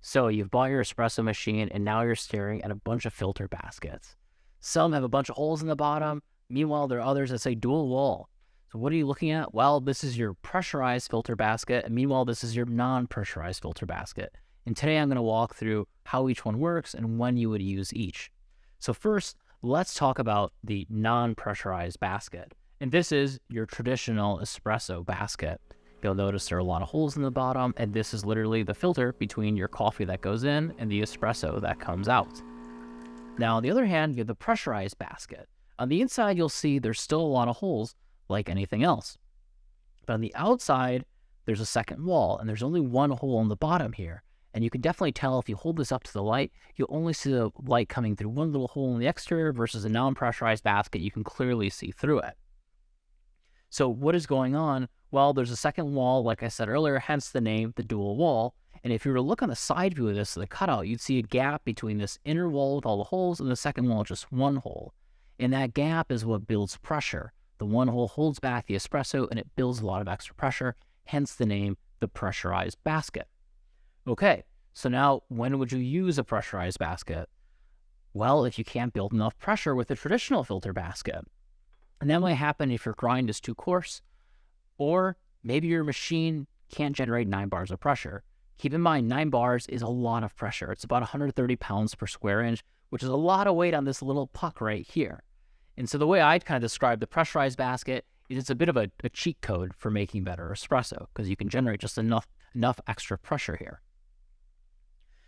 So you've bought your espresso machine and now you're staring at a bunch of filter baskets. Some have a bunch of holes in the bottom. Meanwhile, there are others that say dual wall. So what are you looking at? Well, this is your pressurized filter basket. And meanwhile, this is your non-pressurized filter basket. And today I'm going to walk through how each one works and when you would use each. So first, let's talk about the non-pressurized basket. And this is your traditional espresso basket. You'll notice there are a lot of holes in the bottom, and this is literally the filter between your coffee that goes in and the espresso that comes out. Now, on the other hand, you have the pressurized basket. On the inside, you'll see there's still a lot of holes like anything else. But on the outside, there's a second wall, and there's only one hole on the bottom here. And you can definitely tell if you hold this up to the light, you'll only see the light coming through one little hole in the exterior versus a non-pressurized basket, you can clearly see through it. So what is going on? Well, there's a second wall, like I said earlier, hence the name, the dual wall. And if you were to look on the side view of this, the cutout, you'd see a gap between this inner wall with all the holes and the second wall, just one hole. And that gap is what builds pressure. The one hole holds back the espresso and it builds a lot of extra pressure, hence the name, the pressurized basket. Okay, so now when would you use a pressurized basket? Well, if you can't build enough pressure with a traditional filter basket. And that might happen if your grind is too coarse, or maybe your machine can't generate 9 bars of pressure. Keep in mind, 9 bars is a lot of pressure. It's about 130 pounds per square inch, which is a lot of weight on this little puck right here. And so the way I'd kind of describe the pressurized basket is it's a bit of a cheat code for making better espresso, because you can generate just enough extra pressure here.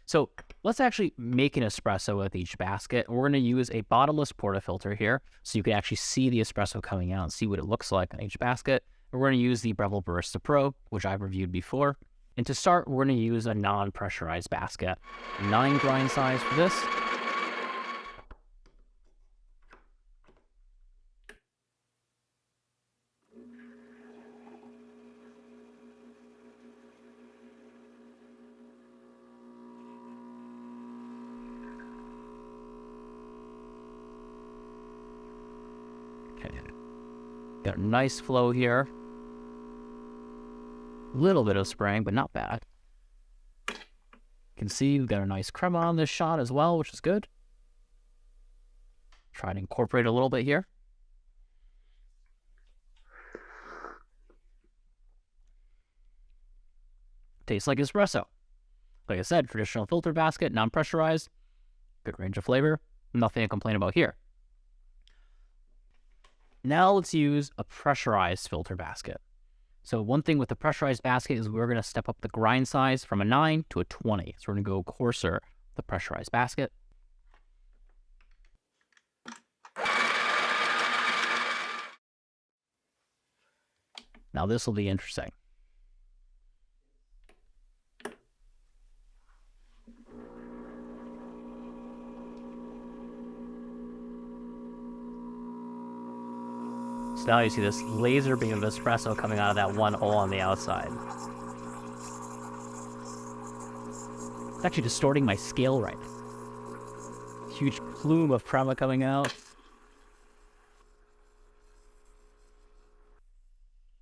So let's actually make an espresso with each basket. We're going to use a bottomless portafilter here, so you can actually see the espresso coming out and see what it looks like on each basket. And we're going to use the Breville Barista Pro, which I've reviewed before. And to start, we're going to use a non-pressurized basket. 9 grind size for this. Okay. Got a nice flow here. A little bit of spraying, but not bad. You can see we've got a nice crema on this shot as well, which is good. Try to incorporate a little bit here. Tastes like espresso. Like I said, traditional filter basket, non-pressurized, good range of flavor, nothing to complain about here. Now let's use a pressurized filter basket. So one thing with the pressurized basket is we're going to step up the grind size from a 9 to a 20. So we're going to go coarser with the pressurized basket. Now this will be interesting. So now you see this laser beam of espresso coming out of that one hole on the outside. It's actually distorting my scale right. Huge plume of crema coming out.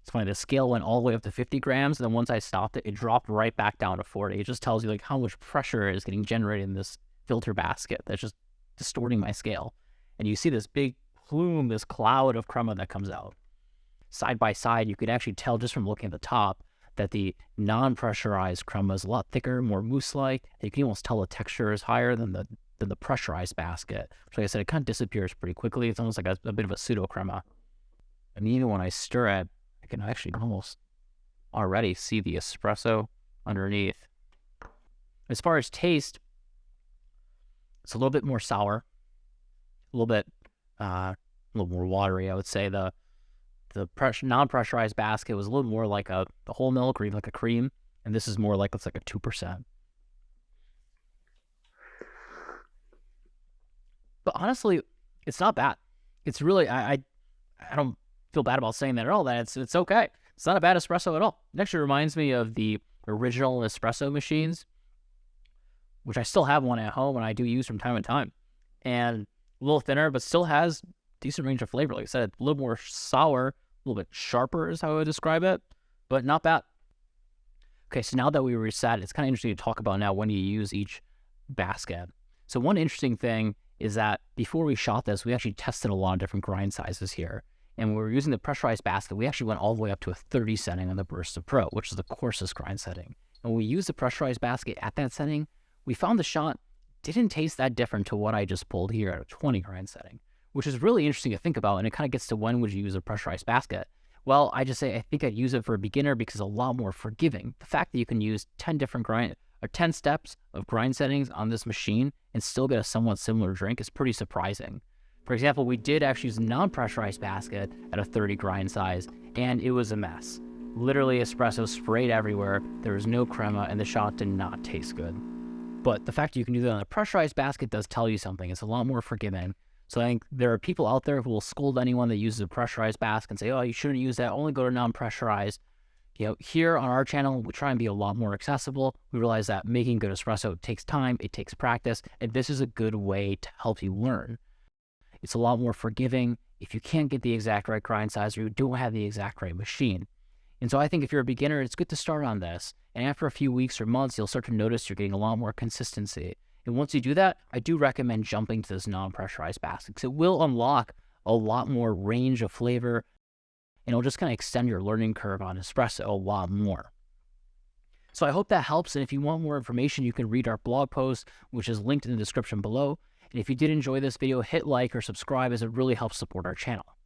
It's funny, the scale went all the way up to 50 grams, and then once I stopped it, it dropped right back down to 40. It just tells you like how much pressure is getting generated in this filter basket that's just distorting my scale. And you see this big plume, this cloud of crema that comes out. Side by side, you could actually tell just from looking at the top that the non-pressurized crema is a lot thicker, more mousse-like. You can almost tell the texture is higher than the pressurized basket. Which, like I said, it kind of disappears pretty quickly. It's almost like a bit of a pseudo crema. And even when I stir it, I can actually almost already see the espresso underneath. As far as taste, it's a little bit more sour, a little more watery, I would say. The non-pressurized basket was a little more like the whole milk or even like a cream, and this is more like it's like a 2%. But honestly, it's not bad. It's really I don't feel bad about saying that at all. That it's okay. It's not a bad espresso at all. It actually reminds me of the original espresso machines, which I still have one at home and I do use from time to time. And a little thinner, but still has decent range of flavor. Like I said, a little more sour, a little bit sharper is how I would describe it, but not bad. Okay, so now that we reset, it's kind of interesting to talk about now when you use each basket. So one interesting thing is that before we shot this, we actually tested a lot of different grind sizes here. And when we were using the pressurized basket, we actually went all the way up to a 30 setting on the Barista Pro, which is the coarsest grind setting. And when we used the pressurized basket at that setting, we found the shot didn't taste that different to what I just pulled here at a 20 grind setting, which is really interesting to think about. And it kind of gets to when would you use a pressurized basket? Well, I just say I think I'd use it for a beginner because it's a lot more forgiving. The fact that you can use 10 different 10 steps of grind settings on this machine and still get a somewhat similar drink is pretty surprising. For example, we did actually use a non-pressurized basket at a 30 grind size, and it was a mess. Literally espresso sprayed everywhere, there was no crema, and the shot did not taste good. But the fact that you can do that on a pressurized basket does tell you something. It's a lot more forgiving. So I think there are people out there who will scold anyone that uses a pressurized basket and say, oh, you shouldn't use that, only go to non-pressurized. Here on our channel, we try and be a lot more accessible. We realize that making good espresso takes time, it takes practice, and this is a good way to help you learn. It's a lot more forgiving if you can't get the exact right grind size or you don't have the exact right machine. And so I think if you're a beginner, it's good to start on this. And after a few weeks or months, you'll start to notice you're getting a lot more consistency. And once you do that, I do recommend jumping to this non-pressurized basket because it will unlock a lot more range of flavor and it'll just kind of extend your learning curve on espresso a lot more. So I hope that helps. And if you want more information, you can read our blog post, which is linked in the description below. And if you did enjoy this video, hit like or subscribe as it really helps support our channel.